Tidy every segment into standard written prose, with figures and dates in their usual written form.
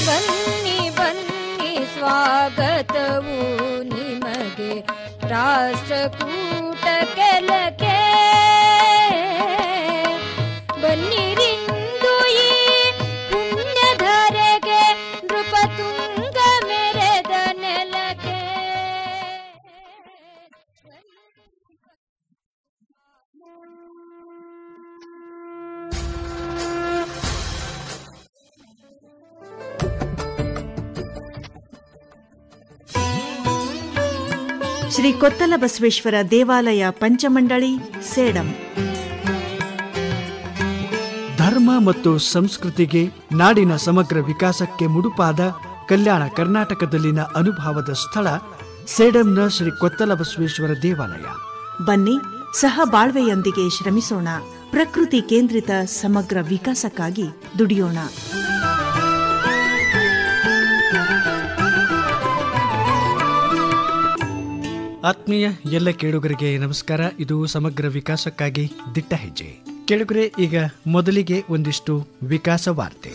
ಬನ್ನಿ ಬನ್ನಿ ಸ್ವಾಗತವು ನಿಮಗೆ ರಾಷ್ಟ್ರಕೂಟ ಕೆಲಕ್ಕೆ ಬನ್ನಿರಿಂದು ಈ ಪುಣ್ಯಧರೆಗೆ ನೃಪತುಂಗ ಮೆರೆದ ನೆಲಕ್ಕೆ. ಶ್ರೀ ಕೊತ್ತಲ ಬಸವೇಶ್ವರ ದೇವಾಲಯ ಪಂಚಮಂಡಳಿ ಸೇಡಂ. ಧರ್ಮ ಮತ್ತು ಸಂಸ್ಕೃತಿಗೆ, ನಾಡಿನ ಸಮಗ್ರ ವಿಕಾಸಕ್ಕೆ ಮುಡುಪಾದ ಕಲ್ಯಾಣ ಕರ್ನಾಟಕದಲ್ಲಿನ ಅನುಭವದ ಸ್ಥಳ ಸೇಡಂನ ಶ್ರೀ ಕೊತ್ತಲ ಬಸವೇಶ್ವರ ದೇವಾಲಯ. ಬನ್ನಿ, ಸಹ ಬಾಳ್ವೆಯೊಂದಿಗೆ ಶ್ರಮಿಸೋಣ. ಪ್ರಕೃತಿ ಕೇಂದ್ರಿತ ಸಮಗ್ರ ವಿಕಾಸಕ್ಕಾಗಿ ದುಡಿಯೋಣ. ಆತ್ಮೀಯ ಎಲ್ಲ ಕೇಳುಗರಿಗೆ ನಮಸ್ಕಾರ. ಇದು ಸಮಗ್ರ ವಿಕಾಸಕ್ಕಾಗಿ ದಿಟ್ಟ ಹೆಜ್ಜೆ. ಕೇಳುಗರೆ, ಈಗ ಮೊದಲಿಗೆ ಒಂದಿಷ್ಟು ವಿಕಾಸ ವಾರ್ತೆ.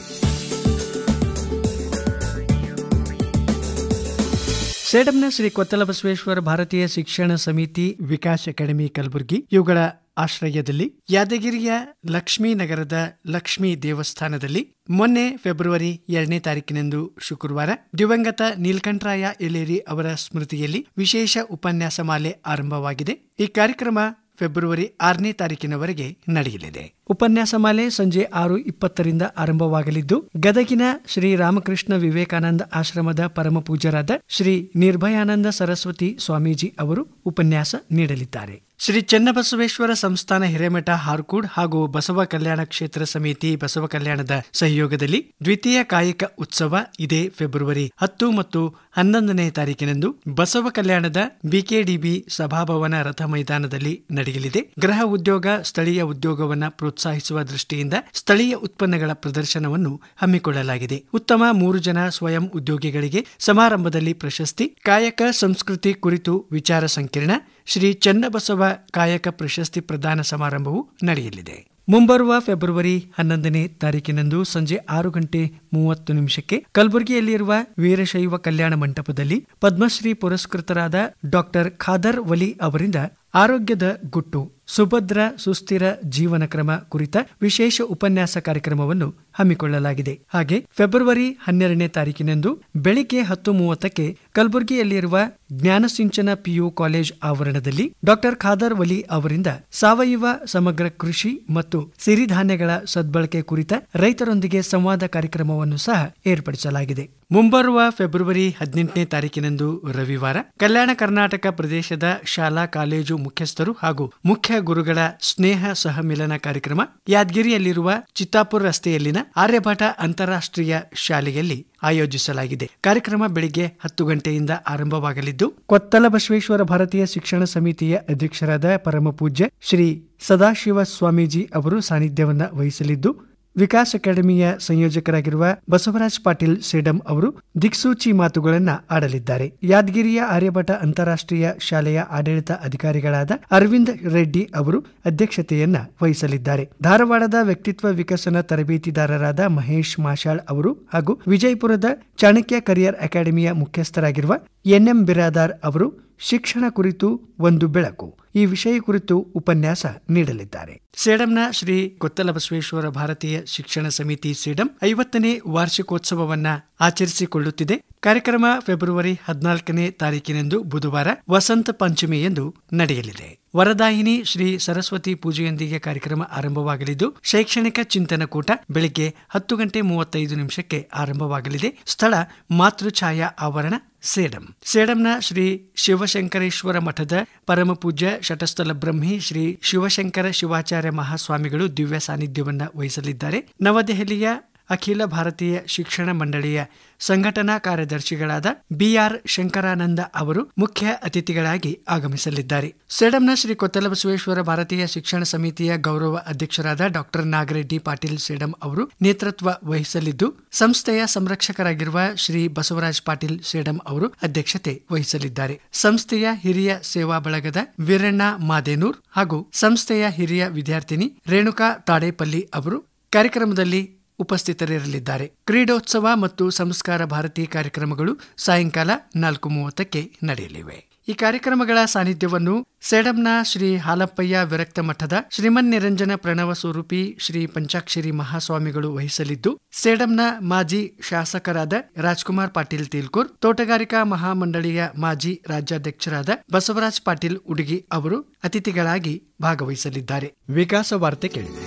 ಸೇಡಂನ ಶ್ರೀ ಕೊತ್ತಲ ಬಸವೇಶ್ವರ ಭಾರತೀಯ ಶಿಕ್ಷಣ ಸಮಿತಿ, ವಿಕಾಸ್ ಅಕಾಡೆಮಿ ಕಲಬುರಗಿ ಇವುಗಳ ಆಶ್ರಯದಲ್ಲಿ ಯಾದಗಿರಿಯ ಲಕ್ಷ್ಮೀನಗರದ ಲಕ್ಷ್ಮೀ ದೇವಸ್ಥಾನದಲ್ಲಿ ಮೊನ್ನೆ ಫೆಬ್ರವರಿ 2ನೇ ತಾರೀಕಿನಂದು ಶುಕ್ರವಾರ ದಿವಂಗತ ನೀಲಕಂಠರಾಯ ಎಲೇರಿ ಅವರ ಸ್ಮೃತಿಯಲ್ಲಿ ವಿಶೇಷ ಉಪನ್ಯಾಸ ಮಾಲೆ ಆರಂಭವಾಗಿದೆ. ಈ ಕಾರ್ಯಕ್ರಮ ಫೆಬ್ರವರಿ 6ನೇ ತಾರೀಕಿನವರೆಗೆ ನಡೆಯಲಿದೆ. ಉಪನ್ಯಾಸ ಮಾಲೆ ಸಂಜೆ 6:20ರಿಂದ ಆರಂಭವಾಗಲಿದ್ದು, ಗದಗಿನ ಶ್ರೀ ರಾಮಕೃಷ್ಣ ವಿವೇಕಾನಂದ ಆಶ್ರಮದ ಪರಮ ಪೂಜ್ಯರಾದ ಶ್ರೀ ನಿರ್ಭಯಾನಂದ ಸರಸ್ವತಿ ಸ್ವಾಮೀಜಿ ಅವರು ಉಪನ್ಯಾಸ ನೀಡಲಿದ್ದಾರೆ. ಶ್ರೀ ಚನ್ನಬಸವೇಶ್ವರ ಸಂಸ್ಥಾನ ಹಿರೇಮಠ ಹಾರ್ಕೂಡ್ ಹಾಗೂ ಬಸವ ಕಲ್ಯಾಣ ಕ್ಷೇತ್ರ ಸಮಿತಿ ಬಸವ ಕಲ್ಯಾಣದ ಸಹಯೋಗದಲ್ಲಿ ದ್ವಿತೀಯ ಕಾಯಕ ಉತ್ಸವ ಇದೇ ಫೆಬ್ರವರಿ 10 ಮತ್ತು 11ನೇ ತಾರೀಕಿನಂದು ಬಸವ ಕಲ್ಯಾಣದ ಬಿಕೆಡಿಬಿ ಸಭಾಭವನ ರಥ ಮೈದಾನದಲ್ಲಿ ನಡೆಯಲಿದೆ. ಗೃಹ ಉದ್ಯೋಗ, ಸ್ಥಳೀಯ ಉದ್ಯೋಗವನ್ನು ಪ್ರೋತ್ಸಾಹಿಸುವ ದೃಷ್ಟಿಯಿಂದ ಸ್ಥಳೀಯ ಉತ್ಪನ್ನಗಳ ಪ್ರದರ್ಶನವನ್ನು ಹಮ್ಮಿಕೊಳ್ಳಲಾಗಿದೆ. ಉತ್ತಮ 3 ಜನ ಸ್ವಯಂ ಉದ್ಯೋಗಿಗಳಿಗೆ ಸಮಾರಂಭದಲ್ಲಿ ಪ್ರಶಸ್ತಿ, ಕಾಯಕ ಸಂಸ್ಕೃತಿ ಕುರಿತು ವಿಚಾರ ಸಂಕಿರಣ, ಶ್ರೀ ಚನ್ನಬಸವ ಕಾಯಕ ಪ್ರಶಸ್ತಿ ಪ್ರದಾನ ಸಮಾರಂಭವು ನಡೆಯಲಿದೆ. ಮುಂಬರುವ ಫೆಬ್ರವರಿ 11ನೇ ತಾರೀಕಿನಂದು ಸಂಜೆ 6:30 ಕಲಬುರಗಿಯಲ್ಲಿರುವ ವೀರಶೈವ ಕಲ್ಯಾಣ ಮಂಟಪದಲ್ಲಿ ಪದ್ಮಶ್ರೀ ಪುರಸ್ಕೃತರಾದ ಡಾಕ್ಟರ್ ಖಾದರ್ ವಲಿ ಅವರಿಂದ ಆರೋಗ್ಯದ ಗುಟ್ಟು, ಸುಭದ್ರ ಸುಸ್ಥಿರ ಜೀವನ ಕ್ರಮ ಕುರಿತ ವಿಶೇಷ ಉಪನ್ಯಾಸ ಕಾರ್ಯಕ್ರಮವನ್ನು ಹಮ್ಮಿಕೊಳ್ಳಲಾಗಿದೆ. ಹಾಗೆ ಫೆಬ್ರವರಿ 12ನೇ ತಾರೀಕಿನಂದು ಬೆಳಿಗ್ಗೆ 10:30 ಕಲಬುರಗಿಯಲ್ಲಿರುವ ಜ್ಞಾನಸಿಂಚನ ಪಿಯು ಕಾಲೇಜ್ ಆವರಣದಲ್ಲಿ ಡಾಕ್ಟರ್ ಖಾದರ್ ವಲಿ ಅವರಿಂದ ಸಾವಯವ ಸಮಗ್ರ ಕೃಷಿ ಮತ್ತು ಸಿರಿಧಾನ್ಯಗಳ ಸದ್ಬಳಕೆ ಕುರಿತ ರೈತರೊಂದಿಗೆ ಸಂವಾದ ಕಾರ್ಯಕ್ರಮವನ್ನು ಸಹ ಏರ್ಪಡಿಸಲಾಗಿದೆ. ಮುಂಬರುವ ಫೆಬ್ರವರಿ 18ನೇ ತಾರೀಕಿನಂದು ರವಿವಾರ ಕಲ್ಯಾಣ ಕರ್ನಾಟಕ ಪ್ರದೇಶದ ಶಾಲಾ ಕಾಲೇಜು ಮುಖ್ಯಸ್ಥರು ಹಾಗೂ ಮುಖ್ಯ ಗುರುಗಳ ಸ್ನೇಹ ಸಹಮಿಲನ ಕಾರ್ಯಕ್ರಮ ಯಾದಗಿರಿಯಲ್ಲಿರುವ ಚಿತ್ತಾಪುರ ರಸ್ತೆಯಲ್ಲಿನ ಆರ್ಯಭಟ ಅಂತಾರಾಷ್ಟ್ರೀಯ ಶಾಲೆಯಲ್ಲಿ ಆಯೋಜಿಸಲಾಗಿದೆ. ಕಾರ್ಯಕ್ರಮ ಬೆಳಿಗ್ಗೆ 10 ಗಂಟೆಯಿಂದ ಆರಂಭವಾಗಲಿದ್ದು, ಕೊತ್ತಲ ಬಸವೇಶ್ವರ ಭಾರತೀಯ ಶಿಕ್ಷಣ ಸಮಿತಿಯ ಅಧ್ಯಕ್ಷರಾದ ಪರಮ ಪೂಜ್ಯ ಶ್ರೀ ಸದಾಶಿವ ಸ್ವಾಮೀಜಿ ಅವರು ಸಾನ್ನಿಧ್ಯವನ್ನ ವಹಿಸಲಿದ್ದು, ವಿಕಾಸ್ ಅಕಾಡೆಮಿಯ ಸಂಯೋಜಕರಾಗಿರುವ ಬಸವರಾಜ್ ಪಾಟೀಲ್ ಸೇಡಂ ಅವರು ದಿಕ್ಸೂಚಿ ಮಾತುಗಳನ್ನು ಆಡಲಿದ್ದಾರೆ. ಯಾದಗಿರಿಯ ಆರ್ಯಭಟ ಅಂತಾರಾಷ್ಟ್ರೀಯ ಶಾಲೆಯ ಆಡಳಿತ ಅಧಿಕಾರಿಗಳಾದ ಅರವಿಂದ್ ರೆಡ್ಡಿ ಅವರು ಅಧ್ಯಕ್ಷತೆಯನ್ನ ವಹಿಸಲಿದ್ದಾರೆ. ಧಾರವಾಡದ ವ್ಯಕ್ತಿತ್ವ ವಿಕಸನ ತರಬೇತಿದಾರರಾದ ಮಹೇಶ್ ಮಾಷಾಳ್ ಅವರು ಹಾಗೂ ವಿಜಯಪುರದ ಚಾಣಕ್ಯ ಕರಿಯರ್ ಅಕಾಡೆಮಿಯ ಮುಖ್ಯಸ್ಥರಾಗಿರುವ ಎನ್ಎಂ ಬಿರಾದಾರ್ ಅವರು ಶಿಕ್ಷಣ ಕುರಿತು ಒಂದು ಬೆಳಕು ಈ ವಿಷಯ ಕುರಿತು ಉಪನ್ಯಾಸ ನೀಡಲಿದ್ದಾರೆ. ಸೇಡಂನ ಶ್ರೀ ಕೊತ್ತಲ ಬಸವೇಶ್ವರ ಭಾರತೀಯ ಶಿಕ್ಷಣ ಸಮಿತಿ ಸೇಡಂ 50ನೇ ವಾರ್ಷಿಕೋತ್ಸವವನ್ನ ಆಚರಿಸಿಕೊಳ್ಳುತ್ತಿದೆ. ಕಾರ್ಯಕ್ರಮ ಫೆಬ್ರವರಿ 14ನೇ ತಾರೀಕಿನಂದು ಬುಧವಾರ ವಸಂತ ಪಂಚಮಿ ಎಂದು ನಡೆಯಲಿದೆ. ವರದಾಯಿನಿ ಶ್ರೀ ಸರಸ್ವತಿ ಪೂಜೆಯೊಂದಿಗೆ ಕಾರ್ಯಕ್ರಮ ಆರಂಭವಾಗಲಿದ್ದು, ಶೈಕ್ಷಣಿಕ ಚಿಂತನ ಕೂಟ ಬೆಳಿಗ್ಗೆ 10:35 ಆರಂಭವಾಗಲಿದೆ. ಸ್ಥಳ ಮಾತೃಛಾಯಾ ಆವರಣ ಸೇಡಂ. ಸೇಡಂನ ಶ್ರೀ ಶಿವಶಂಕರೇಶ್ವರ ಮಠದ ಪರಮ ಪೂಜ್ಯ ಶಟಸ್ಥಲ ಬ್ರಹ್ಮಿ ಶ್ರೀ ಶಿವಶಂಕರ ಶಿವಾಚಾರ್ಯ ಮಹಾಸ್ವಾಮಿಗಳು ದಿವ್ಯ ಸಾನ್ನಿಧ್ಯವನ್ನ ವಹಿಸಲಿದ್ದಾರೆ. ನವದೆಹಲಿಯ ಅಖಿಲ ಭಾರತೀಯ ಶಿಕ್ಷಣ ಮಂಡಳಿಯ ಸಂಘಟನಾ ಕಾರ್ಯದರ್ಶಿಗಳಾದ ಬಿಆರ್ ಶಂಕರಾನಂದ ಅವರು ಮುಖ್ಯ ಅತಿಥಿಗಳಾಗಿ ಆಗಮಿಸಲಿದ್ದಾರೆ. ಸೇಡಂನ ಶ್ರೀ ಕೊತ್ತಲ ಬಸವೇಶ್ವರ ಭಾರತೀಯ ಶಿಕ್ಷಣ ಸಮಿತಿಯ ಗೌರವ ಅಧ್ಯಕ್ಷರಾದ ಡಾಕ್ಟರ್ ನಾಗರೆಡ್ಡಿ ಪಾಟೀಲ್ ಸೇಡಂ ಅವರು ನೇತೃತ್ವ ವಹಿಸಲಿದ್ದು, ಸಂಸ್ಥೆಯ ಸಂರಕ್ಷಕರಾಗಿರುವ ಶ್ರೀ ಬಸವರಾಜ್ ಪಾಟೀಲ್ ಸೇಡಂ ಅವರು ಅಧ್ಯಕ್ಷತೆ ವಹಿಸಲಿದ್ದಾರೆ. ಸಂಸ್ಥೆಯ ಹಿರಿಯ ಸೇವಾ ಬಳಗದ ವೀರಣ್ಣ ಮಾದೇನೂರ್ ಹಾಗೂ ಸಂಸ್ಥೆಯ ಹಿರಿಯ ವಿದ್ಯಾರ್ಥಿನಿ ರೇಣುಕಾ ತಾಡೇಪಲ್ಲಿ ಅವರು ಕಾರ್ಯಕ್ರಮದಲ್ಲಿ ಉಪಸ್ಥಿತರಿರಲಿದ್ದಾರೆ. ಕ್ರೀಡೋತ್ಸವ ಮತ್ತು ಸಂಸ್ಕಾರ ಭಾರತಿ ಕಾರ್ಯಕ್ರಮಗಳು ಸಾಯಂಕಾಲ 4:30ಕ್ಕೆ ನಡೆಯಲಿವೆ. ಈ ಕಾರ್ಯಕ್ರಮಗಳ ಸಾನ್ನಿಧ್ಯವನ್ನು ಸೇಡಂನ ಶ್ರೀ ಹಾಲಪ್ಪಯ್ಯ ವಿರಕ್ತ ಮಠದ ಶ್ರೀಮನ್ನಿರಂಜನ ಪ್ರಣವ ಸ್ವರೂಪಿ ಶ್ರೀ ಪಂಚಾಕ್ಷರಿ ಮಹಾಸ್ವಾಮಿಗಳು ವಹಿಸಲಿದ್ದು, ಸೇಡಂನ ಮಾಜಿ ಶಾಸಕರಾದ ರಾಜ್ಕುಮಾರ್ ಪಾಟೀಲ್ ತೇಲ್ಕೂರ್, ತೋಟಗಾರಿಕಾ ಮಹಾಮಂಡಳಿಯ ಮಾಜಿ ರಾಜ್ಯಾಧ್ಯಕ್ಷರಾದ ಬಸವರಾಜ್ ಪಾಟೀಲ್ ಉಡುಗಿ ಅವರು ಅತಿಥಿಗಳಾಗಿ ಭಾಗವಹಿಸಲಿದ್ದಾರೆ. ವಿಕಾಸ ವಾರ್ತೆ ಕೇಳಿದೆ.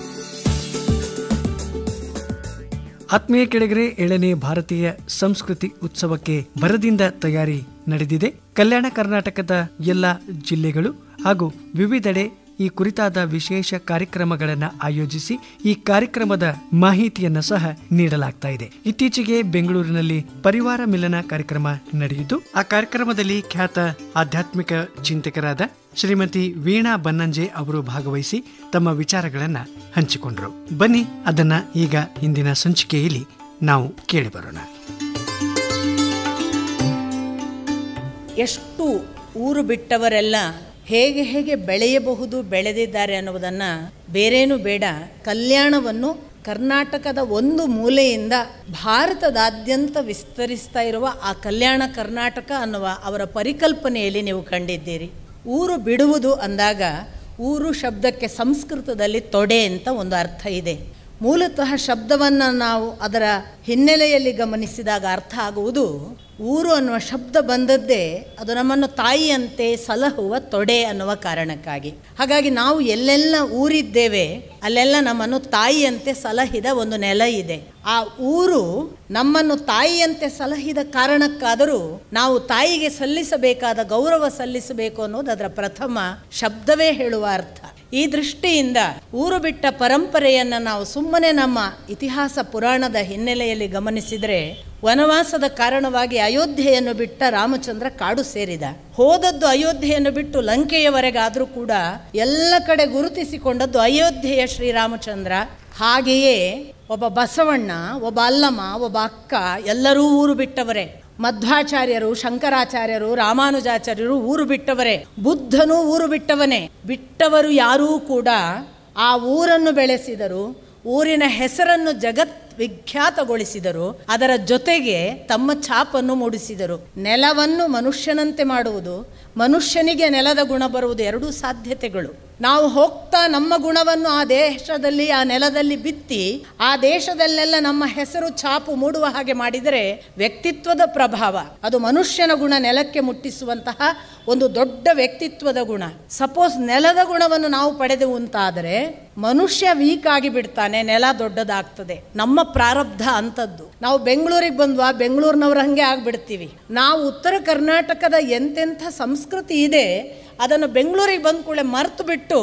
ಆತ್ಮೀಯ ಕೆಳಗರೆ 7ನೇ ಭಾರತೀಯ ಸಂಸ್ಕೃತಿ ಉತ್ಸವಕ್ಕೆ ಭರದಿಂದ ತಯಾರಿ ನಡೆದಿದೆ. ಕಲ್ಯಾಣ ಕರ್ನಾಟಕದ ಎಲ್ಲ ಜಿಲ್ಲೆಗಳು ಹಾಗೂ ವಿವಿಧೆಡೆ ಈ ಕುರಿತಾದ ವಿಶೇಷ ಕಾರ್ಯಕ್ರಮಗಳನ್ನು ಆಯೋಜಿಸಿ ಈ ಕಾರ್ಯಕ್ರಮದ ಮಾಹಿತಿಯನ್ನು ಸಹ ನೀಡಲಾಗ್ತಾ ಇದೆ. ಇತ್ತೀಚೆಗೆ ಬೆಂಗಳೂರಿನಲ್ಲಿ ಪರಿವಾರ ಮಿಲನ ಕಾರ್ಯಕ್ರಮ ನಡೆಯಿತು. ಆ ಕಾರ್ಯಕ್ರಮದಲ್ಲಿ ಖ್ಯಾತ ಆಧ್ಯಾತ್ಮಿಕ ಚಿಂತಕರಾದ ಶ್ರೀಮತಿ ವೀಣಾ ಬನ್ನಂಜೆ ಅವರು ಭಾಗವಹಿಸಿ ತಮ್ಮ ವಿಚಾರಗಳನ್ನ ಹಂಚಿಕೊಂಡರು. ಬನ್ನಿ ಅದನ್ನ ಈಗ ಇಂದಿನ ಸಂಚಿಕೆಯಲ್ಲಿ ನಾವು ಕೇಳಿಬರೋಣ. ಎಷ್ಟು ಊರು ಬಿಟ್ಟವರೆಲ್ಲ ಹೇಗೆ ಹೇಗೆ ಬೆಳೆಯಬಹುದು, ಬೆಳೆದಿದ್ದಾರೆ ಅನ್ನುವುದನ್ನು ಬೇರೇನೂ ಬೇಡ, ಕಲ್ಯಾಣವನ್ನು ಕರ್ನಾಟಕದ ಒಂದು ಮೂಲೆಯಿಂದ ಭಾರತದಾದ್ಯಂತ ವಿಸ್ತರಿಸ್ತಾ ಇರುವ ಆ ಕಲ್ಯಾಣ ಕರ್ನಾಟಕ ಅನ್ನುವ ಅವರ ಪರಿಕಲ್ಪನೆಯಲ್ಲಿ ನೀವು ಕಂಡಿದ್ದೀರಿ. ಊರು ಬಿಡುವುದು ಅಂದಾಗ ಊರು ಶಬ್ದಕ್ಕೆ ಸಂಸ್ಕೃತದಲ್ಲಿ ತೊಡೆ ಅಂತ ಒಂದು ಅರ್ಥ ಇದೆ. ಮೂಲತಃ ಶಬ್ದವನ್ನು ನಾವು ಅದರ ಹಿನ್ನೆಲೆಯಲ್ಲಿ ಗಮನಿಸಿದಾಗ ಅರ್ಥ ಆಗುವುದು, ಊರು ಅನ್ನುವ ಶಬ್ದ ಬಂದದ್ದೇ ಅದು ನಮ್ಮನ್ನು ತಾಯಿಯಂತೆ ಸಲಹುವ ತೊಡೆ ಅನ್ನುವ ಕಾರಣಕ್ಕಾಗಿ. ಹಾಗಾಗಿ ನಾವು ಎಲ್ಲೆಲ್ಲ ಊರಿದ್ದೇವೆ ಅಲ್ಲೆಲ್ಲ ನಮ್ಮನ್ನು ತಾಯಿಯಂತೆ ಸಲಹಿದ ಒಂದು ನೆಲ ಇದೆ. ಆ ಊರು ನಮ್ಮನ್ನು ತಾಯಿಯಂತೆ ಸಲಹಿದ ಕಾರಣಕ್ಕಾದರೂ ನಾವು ತಾಯಿಗೆ ಸಲ್ಲಿಸಬೇಕಾದ ಗೌರವ ಸಲ್ಲಿಸಬೇಕು ಅನ್ನೋದು ಅದರ ಪ್ರಥಮ ಶಬ್ದವೇ ಹೇಳುವ ಅರ್ಥ. ಈ ದೃಷ್ಟಿಯಿಂದ ಊರು ಬಿಟ್ಟ ಪರಂಪರೆಯನ್ನು ನಾವು ಸುಮ್ಮನೆ ನಮ್ಮ ಇತಿಹಾಸ ಪುರಾಣದ ಹಿನ್ನೆಲೆಯಲ್ಲಿ ಗಮನಿಸಿದರೆ, ವನವಾಸದ ಕಾರಣವಾಗಿ ಅಯೋಧ್ಯೆಯನ್ನು ಬಿಟ್ಟ ರಾಮಚಂದ್ರ ಕಾಡು ಸೇರಿದ. ಹೋದದ್ದು ಅಯೋಧ್ಯೆಯನ್ನು ಬಿಟ್ಟು ಲಂಕೆಯವರೆಗಾದರೂ ಕೂಡ ಎಲ್ಲ ಕಡೆ ಗುರುತಿಸಿಕೊಂಡದ್ದು ಅಯೋಧ್ಯೆಯ ಶ್ರೀರಾಮಚಂದ್ರ. ಹಾಗೆಯೇ ಒಬ್ಬ ಬಸವಣ್ಣ, ಒಬ್ಬ ಅಲ್ಲಮ್ಮ, ಒಬ್ಬ ಅಕ್ಕ ಎಲ್ಲರೂ ಊರು ಬಿಟ್ಟವರೇ. ಮಧ್ವಾಚಾರ್ಯರು, ಶಂಕರಾಚಾರ್ಯರು, ರಾಮಾನುಜಾಚಾರ್ಯರು ಊರು ಬಿಟ್ಟವರೇ. ಬುದ್ಧನೂ ಊರು ಬಿಟ್ಟವನೇ. ಬಿಟ್ಟವರು ಯಾರೂ ಕೂಡ ಆ ಊರನ್ನು ಬೆಳೆಸಿದರು, ಊರಿನ ಹೆಸರನ್ನು ಜಗತ್ ವಿಖ್ಯಾತಗೊಳಿಸಿದರು, ಅದರ ಜೊತೆಗೆ ತಮ್ಮ ಛಾಪನ್ನು ಮೂಡಿಸಿದರು. ನೆಲವನ್ನು ಮನುಷ್ಯನಂತೆ ಮಾಡುವುದು, ಮನುಷ್ಯನಿಗೆ ನೆಲದ ಗುಣ ಬರುವುದು ಎರಡೂ ಸಾಧ್ಯತೆಗಳು. ನಾವು ಹೋಗ್ತಾ ನಮ್ಮ ಗುಣವನ್ನು ಆ ದೇಶದಲ್ಲಿ, ಆ ನೆಲದಲ್ಲಿ ಬಿತ್ತಿ ಆ ದೇಶದಲ್ಲೆಲ್ಲ ನಮ್ಮ ಹೆಸರು ಛಾಪು ಮೂಡುವ ಹಾಗೆ ಮಾಡಿದರೆ ವ್ಯಕ್ತಿತ್ವದ ಪ್ರಭಾವ, ಅದು ಮನುಷ್ಯನ ಗುಣ ನೆಲಕ್ಕೆ ಮುಟ್ಟಿಸುವಂತಹ ಒಂದು ದೊಡ್ಡ ವ್ಯಕ್ತಿತ್ವದ ಗುಣ. ಸಪೋಸ್ ನೆಲದ ಗುಣವನ್ನು ನಾವು ಪಡೆದೆವು ಅಂತಾದರೆ ಮನುಷ್ಯ ವೀಕ್ ಆಗಿ ಬಿಡ್ತಾನೆ, ನೆಲ ದೊಡ್ಡದಾಗ್ತದೆ. ನಮ್ಮ ಪ್ರಾರಬ್ಧ ಅಂಥದ್ದು. ನಾವು ಬೆಂಗಳೂರಿಗೆ ಬಂದ್ವಾ, ಬೆಂಗಳೂರಿನವ್ರ ಹಂಗೆ ಆಗ್ಬಿಡ್ತೀವಿ. ನಾವು ಉತ್ತರ ಕರ್ನಾಟಕದ ಎಂತೆಂಥ ಸಂಸ್ಕೃತಿ ಇದೆ ಅದನ್ನು ಬೆಂಗಳೂರಿಗೆ ಬಂದ ಕೂಡಲೇ ಮರೆತು ಬಿಟ್ಟು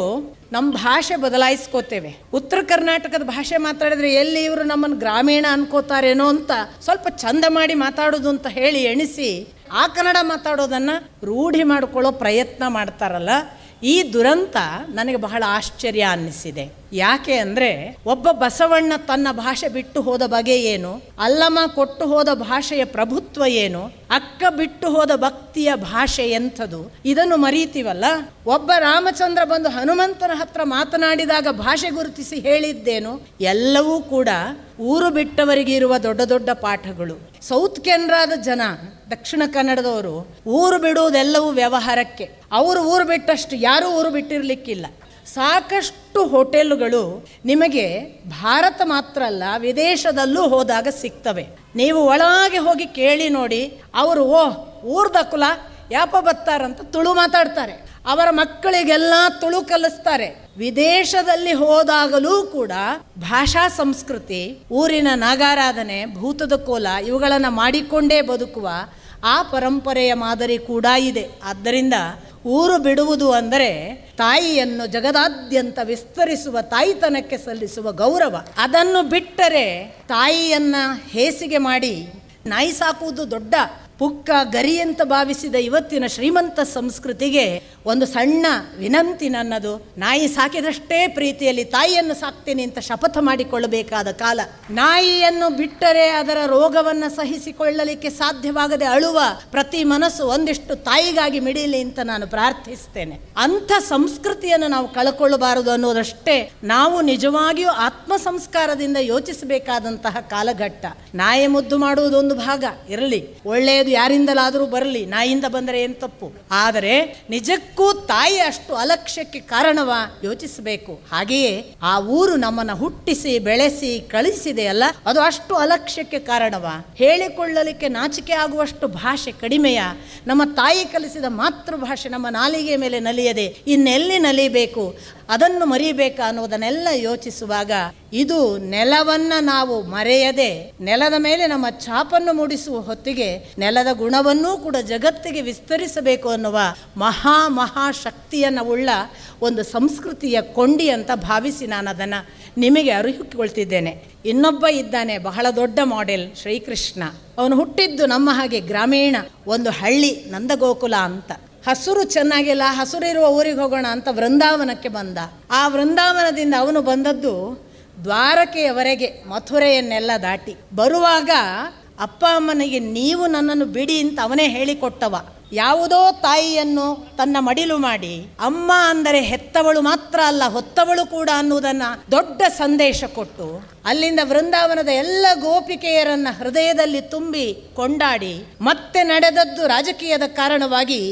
ನಮ್ಮ ಭಾಷೆ ಬದಲಾಯಿಸ್ಕೋತೇವೆ. ಉತ್ತರ ಕರ್ನಾಟಕದ ಭಾಷೆ ಮಾತಾಡಿದ್ರೆ ಎಲ್ಲಿ ಇವರು ನಮ್ಮನ್ನು ಗ್ರಾಮೀಣ ಅನ್ಕೋತಾರೇನೋ ಅಂತ ಸ್ವಲ್ಪ ಚಂದ ಮಾಡಿ ಮಾತಾಡೋದು ಅಂತ ಹೇಳಿ ಎಣಿಸಿ ಆ ಕನ್ನಡ ಮಾತಾಡೋದನ್ನು ರೂಢಿ ಮಾಡಿಕೊಳ್ಳೋ ಪ್ರಯತ್ನ ಮಾಡ್ತಾರಲ್ಲ, ಈ ದುರಂತ ನನಗೆ ಬಹಳ ಆಶ್ಚರ್ಯ ಅನ್ನಿಸಿದೆ. ಯಾಕೆ ಅಂದರೆ, ಒಬ್ಬ ಬಸವಣ್ಣ ತನ್ನ ಭಾಷೆ ಬಿಟ್ಟು ಹೋದ ಬಗೆ ಏನು, ಅಲ್ಲಮ್ಮ ಕೊಟ್ಟು ಹೋದ ಭಾಷೆಯ ಪ್ರಭುತ್ವ ಏನು, ಅಕ್ಕ ಬಿಟ್ಟು ಹೋದ ಭಕ್ತಿಯ ಭಾಷೆ ಎಂಥದು, ಇದನ್ನು ಮರೀತೀವಲ್ಲ. ಒಬ್ಬ ರಾಮಚಂದ್ರ ಬಂದು ಹನುಮಂತನ ಹತ್ರ ಮಾತನಾಡಿದಾಗ ಭಾಷೆ ಗುರುತಿಸಿ ಹೇಳಿದ್ದೇನು, ಎಲ್ಲವೂ ಕೂಡ ಊರು ಬಿಟ್ಟವರಿಗೆ ಇರುವ ದೊಡ್ಡ ದೊಡ್ಡ ಪಾಠಗಳು. ಸೌತ್ ಕೆನರಾದ ಜನ, ದಕ್ಷಿಣ ಕನ್ನಡದವರು ಊರು ಬಿಡುವುದೆಲ್ಲವೂ ವ್ಯವಹಾರಕ್ಕೆ. ಅವರು ಊರು ಬಿಟ್ಟಷ್ಟು ಯಾರೂ ಊರು ಬಿಟ್ಟಿರಲಿಕ್ಕಿಲ್ಲ. ಸಾಕಷ್ಟು ಹೋಟೆಲುಗಳು ನಿಮಗೆ ಭಾರತ ಮಾತ್ರ ಅಲ್ಲ ವಿದೇಶದಲ್ಲೂ ಹೋದಾಗ ಸಿಗ್ತವೆ. ನೀವು ಒಳಗೆ ಹೋಗಿ ಕೇಳಿ ನೋಡಿ, ಅವರು ಊರ್ದ ಕುಲ ಯಾಪ ಬತ್ತಾರಂತ ತುಳು ಮಾತಾಡ್ತಾರೆ. ಅವರ ಮಕ್ಕಳಿಗೆಲ್ಲ ತುಳು ಕಲಿಸ್ತಾರೆ. ವಿದೇಶದಲ್ಲಿ ಹೋದಾಗಲೂ ಕೂಡ ಭಾಷಾ ಸಂಸ್ಕೃತಿ, ಊರಿನ ನಾಗಾರಾಧನೆ, ಭೂತದ ಕೋಲ ಇವುಗಳನ್ನು ಮಾಡಿಕೊಂಡೇ ಬದುಕುವ ಆ ಪರಂಪರೆಯ ಮಾದರಿ ಕೂಡ ಇದೆ. ಆದ್ದರಿಂದ ಊರು ಬಿಡುವುದು ಅಂದರೆ ತಾಯಿಯನ್ನು ಜಗದಾದ್ಯಂತ ವಿಸ್ತರಿಸುವ ತಾಯಿತನಕ್ಕೆ ಸಲ್ಲಿಸುವ ಗೌರವ. ಅದನ್ನು ಬಿಟ್ಟರೆ ತಾಯಿಯನ್ನು ಹೇಸಿಗೆ ಮಾಡಿ ನಾಯಿ ಸಾಕುವುದು ದೊಡ್ಡ ಪುಕ್ಕ ಗರಿ ಅಂತ ಭಾವಿಸಿದ ಇವತ್ತಿನ ಶ್ರೀಮಂತ ಸಂಸ್ಕೃತಿಗೆ ಒಂದು ಸಣ್ಣ ವಿನಂತಿ ನನ್ನದು. ನಾಯಿ ಸಾಕಿದಷ್ಟೇ ಪ್ರೀತಿಯಲ್ಲಿ ತಾಯಿಯನ್ನು ಸಾಕ್ತೀನಿ ಅಂತ ಶಪಥ ಮಾಡಿಕೊಳ್ಳಬೇಕಾದ ಕಾಲ. ನಾಯಿಯನ್ನು ಬಿಟ್ಟರೆ ಅದರ ರೋಗವನ್ನು ಸಹಿಸಿಕೊಳ್ಳಲಿಕ್ಕೆ ಸಾಧ್ಯವಾಗದೆ ಅಳುವ ಪ್ರತಿ ಮನಸ್ಸು ಒಂದಿಷ್ಟು ತಾಯಿಗಾಗಿ ಮಿಡಿಯಲಿ ಅಂತ ನಾನು ಪ್ರಾರ್ಥಿಸ್ತೇನೆ. ಅಂಥ ಸಂಸ್ಕೃತಿಯನ್ನು ನಾವು ಕಳ್ಕೊಳ್ಳಬಾರದು ಅನ್ನೋದಷ್ಟೇ ನಾವು ನಿಜವಾಗಿಯೂ ಆತ್ಮ ಸಂಸ್ಕಾರದಿಂದ ಯೋಚಿಸಬೇಕಾದಂತಹ ಕಾಲಘಟ್ಟ. ನಾಯಿ ಮುದ್ದು ಮಾಡುವುದೊಂದು ಭಾಗ ಇರಲಿ, ಒಳ್ಳೆಯದು ಯಾರಿಂದಲಾದರೂ ಬರಲಿ, ನಾಯಿಯಿಂದ ಬಂದರೆ ಏನು ತಪ್ಪು. ಆದರೆ ನಿಜಕ್ಕೂ ತಾಯಿ ಅಷ್ಟು ಅಲಕ್ಷ್ಯಕ್ಕೆ ಕಾರಣವ ಯೋಚಿಸಬೇಕು. ಹಾಗೆಯೇ ಆ ಊರು ನಮ್ಮನ್ನು ಹುಟ್ಟಿಸಿ ಬೆಳೆಸಿ ಕಳಿಸಿದೆಯಲ್ಲ, ಅದು ಅಷ್ಟು ಅಲಕ್ಷ್ಯಕ್ಕೆ ಕಾರಣವ. ಹೇಳಿಕೊಳ್ಳಲಿಕ್ಕೆ ನಾಚಿಕೆ ಆಗುವಷ್ಟು ಭಾಷೆ ಕಡಿಮೆಯ. ನಮ್ಮ ತಾಯಿ ಕಲಿಸಿದ ಮಾತೃಭಾಷೆ ನಮ್ಮ ನಾಲಿಗೆ ಮೇಲೆ ನಲಿಯದೆ ಇನ್ನೆಲ್ಲಿ ನಲಿಬೇಕು, ಅದನ್ನು ಮರಿಬೇಕಾ ಅನ್ನೋದನ್ನೆಲ್ಲ ಯೋಚಿಸುವಾಗ ಇದು ನೆಲವನ್ನು ನಾವು ಮರೆಯದೆ ನೆಲದ ಮೇಲೆ ನಮ್ಮ ಛಾಪನ್ನು ಮೂಡಿಸುವ ಹೊತ್ತಿಗೆ ನೆಲದ ಗುಣವನ್ನೂ ಕೂಡ ಜಗತ್ತಿಗೆ ವಿಸ್ತರಿಸಬೇಕು ಅನ್ನುವ ಮಹಾ ಶಕ್ತಿಯನ್ನು ಉಳ್ಳ ಒಂದು ಸಂಸ್ಕೃತಿಯ ಕೊಂಡಿ ಅಂತ ಭಾವಿಸಿ ನಾನು ಅದನ್ನು ನಿಮಗೆ ಅರಿಹುಕೊಳ್ತಿದ್ದೇನೆ. ಇನ್ನೊಬ್ಬ ಇದ್ದಾನೆ, ಬಹಳ ದೊಡ್ಡ ಮಾಡೆಲ್, ಶ್ರೀಕೃಷ್ಣ. ಅವನು ಹುಟ್ಟಿದ್ದು ನಮ್ಮ ಹಾಗೆ ಗ್ರಾಮೀಣ ಒಂದು ಹಳ್ಳಿ, ನಂದಗೋಕುಲ ಅಂತ. ಹಸುರು ಚೆನ್ನಾಗಿಲ್ಲ, ಹಸುರಿರುವ ಊರಿಗೆ ಹೋಗೋಣ ಅಂತ ವೃಂದಾವನಕ್ಕೆ ಬಂದ. ಆ ವೃಂದಾವನದಿಂದ ಅವನು ಬಂದದ್ದು ದ್ವಾರಕೆಯವರೆಗೆ, ಮಥುರೆಯನ್ನೆಲ್ಲ ದಾಟಿ. ಬರುವಾಗ ಅಪ್ಪ ಅಮ್ಮನಿಗೆ ನೀವು ನನ್ನನ್ನು ಬಿಡಿ ಅಂತ ಅವನೇ ಹೇಳಿಕೊಟ್ಟವ. ಯಾವುದೋ ತಾಯಿಯನ್ನು ತನ್ನ ಮಡಿಲು ಮಾಡಿ ಅಮ್ಮ ಅಂದರೆ ಹೆತ್ತವಳು ಮಾತ್ರ ಅಲ್ಲ ಹೊತ್ತವಳು ಕೂಡ ಅನ್ನುವುದನ್ನು ದೊಡ್ಡ ಸಂದೇಶ ಕೊಟ್ಟು ಅಲ್ಲಿಂದ ವೃಂದಾವನದ ಎಲ್ಲ ಗೋಪಿಕೆಯರನ್ನ ಹೃದಯದಲ್ಲಿ ತುಂಬಿ ಕೊಂಡಾಡಿ ಮತ್ತೆ ನಡೆದದ್ದು ರಾಜಕೀಯದ ಕಾರಣವಾಗಿ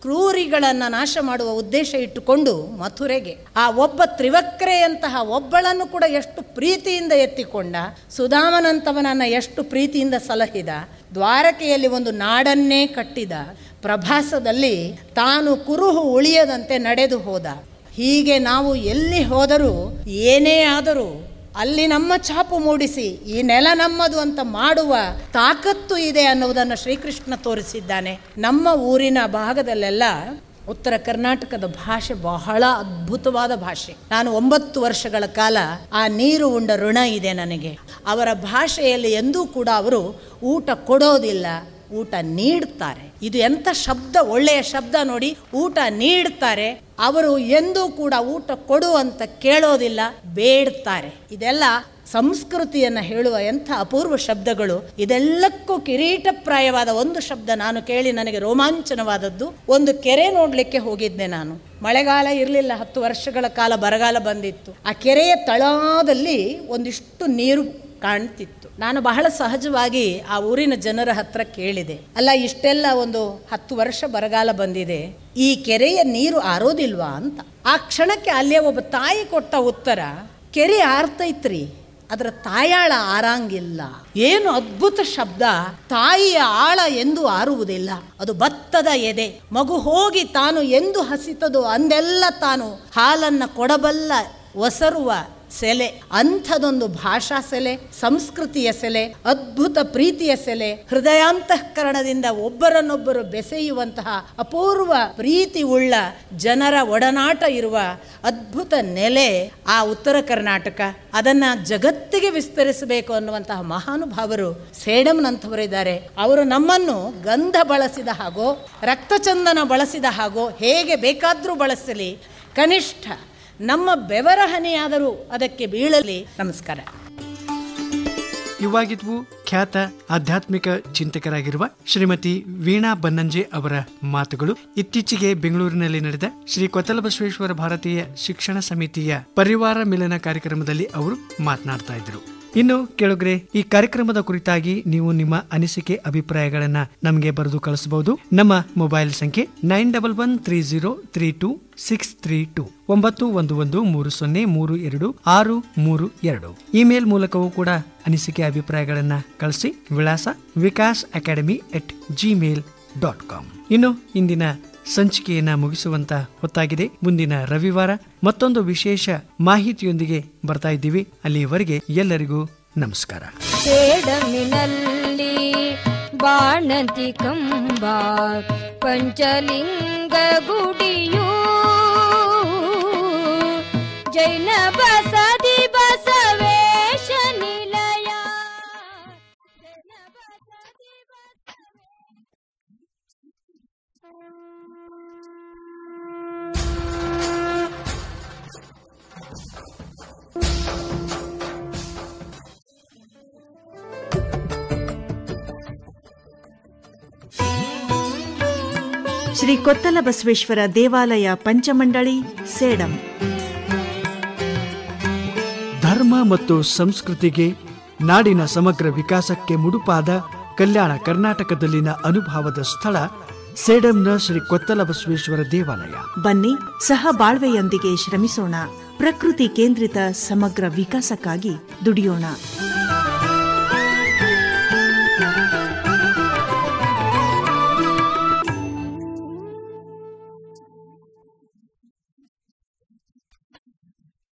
ಕ್ರೂರಿಗಳನ್ನು ನಾಶ ಮಾಡುವ ಉದ್ದೇಶ ಇಟ್ಟುಕೊಂಡು ಮಥುರೆಗೆ ಆ ಒಬ್ಬ ತ್ರಿವಕ್ರೆಯಂತಹ ಒಬ್ಬಳನ್ನು ಕೂಡ ಎಷ್ಟು ಪ್ರೀತಿಯಿಂದ ಎತ್ತಿಕೊಂಡ, ಸುಧಾಮನಂತವನನ್ನು ಎಷ್ಟು ಪ್ರೀತಿಯಿಂದ ಸಲಹಿದ, ದ್ವಾರಕೆಯಲ್ಲಿ ಒಂದು ನಾಡನ್ನೇ ಕಟ್ಟಿದ, ಪ್ರಭಾಸದಲ್ಲಿ ತಾನು ಕುರುಹು ಉಳಿಯದಂತೆ ನಡೆದು ಹೋದ. ಹೀಗೆ ನಾವು ಎಲ್ಲಿ ಹೋದರೂ ಏನೇ ಆದರೂ ಅಲ್ಲಿ ನಮ್ಮ ಛಾಪು ಮೂಡಿಸಿ ಈ ನೆಲ ನಮ್ಮದು ಅಂತ ಮಾಡುವ ತಾಕತ್ತು ಇದೆ ಅನ್ನುವುದನ್ನು ಶ್ರೀಕೃಷ್ಣ ತೋರಿಸಿದ್ದಾನೆ. ನಮ್ಮ ಊರಿನ ಭಾಗದಲ್ಲೆಲ್ಲ ಉತ್ತರ ಕರ್ನಾಟಕದ ಭಾಷೆ ಬಹಳ ಅದ್ಭುತವಾದ ಭಾಷೆ. ನಾನು 9 ವರ್ಷಗಳ ಕಾಲ ಆ ನೀರು ಉಂಡ ಋಣ ಇದೆ ನನಗೆ. ಅವರ ಭಾಷೆಯಲ್ಲಿ ಎಂದೂ ಕೂಡ ಅವರು ಊಟ ಕೊಡೋದಿಲ್ಲ, ಊಟ ನೀಡ್ತಾರೆ. ಇದು ಎಂಥ ಶಬ್ದ, ಒಳ್ಳೆಯ ಶಬ್ದ ನೋಡಿ. ಊಟ ನೀಡ್ತಾರೆ. ಅವರು ಎಂದೂ ಕೂಡ ಊಟ ಕೊಡು ಅಂತ ಕೇಳೋದಿಲ್ಲ, ಬೇಡ್ತಾರೆ. ಇದೆಲ್ಲ ಸಂಸ್ಕೃತಿಯನ್ನು ಹೇಳುವ ಎಂಥ ಅಪೂರ್ವ ಶಬ್ದಗಳು. ಇದೆಲ್ಲಕ್ಕೂ ಕಿರೀಟಪ್ರಾಯವಾದ ಒಂದು ಶಬ್ದ ನಾನು ಕೇಳಿ ನನಗೆ ರೋಮಾಂಚನವಾದದ್ದು. ಒಂದು ಕೆರೆ ನೋಡಲಿಕ್ಕೆ ಹೋಗಿದ್ದೆ ನಾನು. ಮಳೆಗಾಲ ಇರಲಿಲ್ಲ, 10 ವರ್ಷಗಳ ಕಾಲ ಬರಗಾಲ ಬಂದಿತ್ತು. ಆ ಕೆರೆಯ ತಳದಲ್ಲಿ ಒಂದಿಷ್ಟು ನೀರು ಕಾಣ್ತಿತ್ತು. ನಾನು ಬಹಳ ಸಹಜವಾಗಿ ಆ ಊರಿನ ಜನರ ಹತ್ರ ಕೇಳಿದೆ, ಅಲ್ಲ ಇಷ್ಟೆಲ್ಲ ಒಂದು 10 ವರ್ಷ ಬರಗಾಲ ಬಂದಿದೆ, ಈ ಕೆರೆಯ ನೀರು ಆರೋದಿಲ್ವಾ ಅಂತ. ಆ ಕ್ಷಣಕ್ಕೆ ಅಲ್ಲಿಯ ಒಬ್ಬ ತಾಯಿ ಕೊಟ್ಟ ಉತ್ತರ, ಕೆರೆ ಆರ್ತೈತ್ರಿ, ಅದರ ತಾಯಾಳ ಆರಂಗಿಲ್ಲ. ಏನು ಅದ್ಭುತ ಶಬ್ದ! ತಾಯಿಯ ಆಳ ಎಂದು ಆರುವುದಿಲ್ಲ, ಅದು ಭತ್ತದ ಎದೆ. ಮಗು ಹೋಗಿ ತಾನು ಎಂದು ಹಸಿತದೋ ಅಂದೆಲ್ಲ ತಾನು ಹಾಲನ್ನು ಕೊಡಬಲ್ಲ ಒಸರುವ ಸೆಲೆ. ಅಂಥದೊಂದು ಭಾಷಾ ಸೆಲೆ, ಸಂಸ್ಕೃತಿಯ ಸೆಲೆ, ಅದ್ಭುತ ಪ್ರೀತಿಯ ಸೆಲೆ, ಹೃದಯಾಂತಃಕರಣದಿಂದ ಒಬ್ಬರನ್ನೊಬ್ಬರು ಬೆಸೆಯುವಂತಹ ಅಪೂರ್ವ ಪ್ರೀತಿ ಉಳ್ಳ ಜನರ ಒಡನಾಟ ಇರುವ ಅದ್ಭುತ ನೆಲೆ ಆ ಉತ್ತರ ಕರ್ನಾಟಕ. ಅದನ್ನು ಜಗತ್ತಿಗೆ ವಿಸ್ತರಿಸಬೇಕು ಅನ್ನುವಂತಹ ಮಹಾನುಭಾವರು ಸೇಡಂನಂಥವರಿದ್ದಾರೆ. ಅವರು ನಮ್ಮನ್ನು ಗಂಧ ಬಳಸಿದ ಹಾಗೋ ರಕ್ತಚಂದನ ಬಳಸಿದ ಹಾಗೋ ಹೇಗೆ ಬೇಕಾದರೂ ಬಳಸಲಿ, ಕನಿಷ್ಠ ನಮ್ಮ ಬೆವರ ಹನಿಯಾದರೂ ಅದಕ್ಕೆ ಬೀಳಲಿ. ನಮಸ್ಕಾರ. ಇವಾಗಿದ್ವು ಖ್ಯಾತ ಆಧ್ಯಾತ್ಮಿಕ ಚಿಂತಕರಾಗಿರುವ ಶ್ರೀಮತಿ ವೀಣಾ ಬನ್ನಂಜೆ ಅವರ ಮಾತುಗಳು. ಇತ್ತೀಚೆಗೆ ಬೆಂಗಳೂರಿನಲ್ಲಿ ನಡೆದ ಶ್ರೀ ಕೊತ್ತಲಬಸವೇಶ್ವರ ಭಾರತೀಯ ಶಿಕ್ಷಣ ಸಮಿತಿಯ ಪರಿವಾರ ಮಿಲನ ಕಾರ್ಯಕ್ರಮದಲ್ಲಿ ಅವರು ಮಾತನಾಡ್ತಾ ಇದ್ರು. ಇನ್ನು ಕೇಳುಗ್ರೆ, ಈ ಕಾರ್ಯಕ್ರಮದ ಕುರಿತಾಗಿ ನೀವು ನಿಮ್ಮ ಅನಿಸಿಕೆ ಅಭಿಪ್ರಾಯಗಳನ್ನ ನಮಗೆ ಬರೆದು ಕಳಿಸಬಹುದು. ನಮ್ಮ ಮೊಬೈಲ್ ಸಂಖ್ಯೆ 9130322632 9113032632. ಇಮೇಲ್ ಮೂಲಕವೂ ಕೂಡ ಅನಿಸಿಕೆ ಅಭಿಪ್ರಾಯಗಳನ್ನ ಕಳಿಸಿ. ವಿಳಾಸ vikas@gmail.com. ಇನ್ನು ಇಂದಿನ ಸಂಚಿಕೆಯನ್ನ ಮುಗಿಸುವಂತ ಹೊತ್ತಾಗಿದೆ. ಮುಂದಿನ ರವಿವಾರ ಮತ್ತೊಂದು ವಿಶೇಷ ಮಾಹಿತಿಯೊಂದಿಗೆ ಬರ್ತಾ ಇದ್ದೀವಿ. ಅಲ್ಲಿಯವರೆಗೆ ಎಲ್ಲರಿಗೂ ನಮಸ್ಕಾರ. ಸೇಡಮಿನಲ್ಲಿ ಬಾಣಂತಿ ಕಂಬ ಪಂಚಲಿಂಗ ಗುಡಿಯು ಜೈನ ಬಸದಿ ಬಸವೇಶ ಶ್ರೀ ಕೊತ್ತಲ ಬಸವೇಶ್ವರ ದೇವಾಲಯ ಪಂಚಮಂಡಳಿ ಸೇಡಂ. ಧರ್ಮ ಮತ್ತು ಸಂಸ್ಕೃತಿಗೆ, ನಾಡಿನ ಸಮಗ್ರ ವಿಕಾಸಕ್ಕೆ ಮುಡುಪಾದ ಕಲ್ಯಾಣ ಕರ್ನಾಟಕದಲ್ಲಿನ ಅನುಭವದ ಸ್ಥಳ ಸೇಡಂನ ಶ್ರೀ ಕೊತ್ತಲ ಬಸವೇಶ್ವರ ದೇವಾಲಯ. ಬನ್ನಿ, ಸಹ ಬಾಳ್ವೆಯೊಂದಿಗೆ ಶ್ರಮಿಸೋಣ. ಪ್ರಕೃತಿ ಕೇಂದ್ರಿತ ಸಮಗ್ರ ವಿಕಾಸಕ್ಕಾಗಿ ದುಡಿಯೋಣ.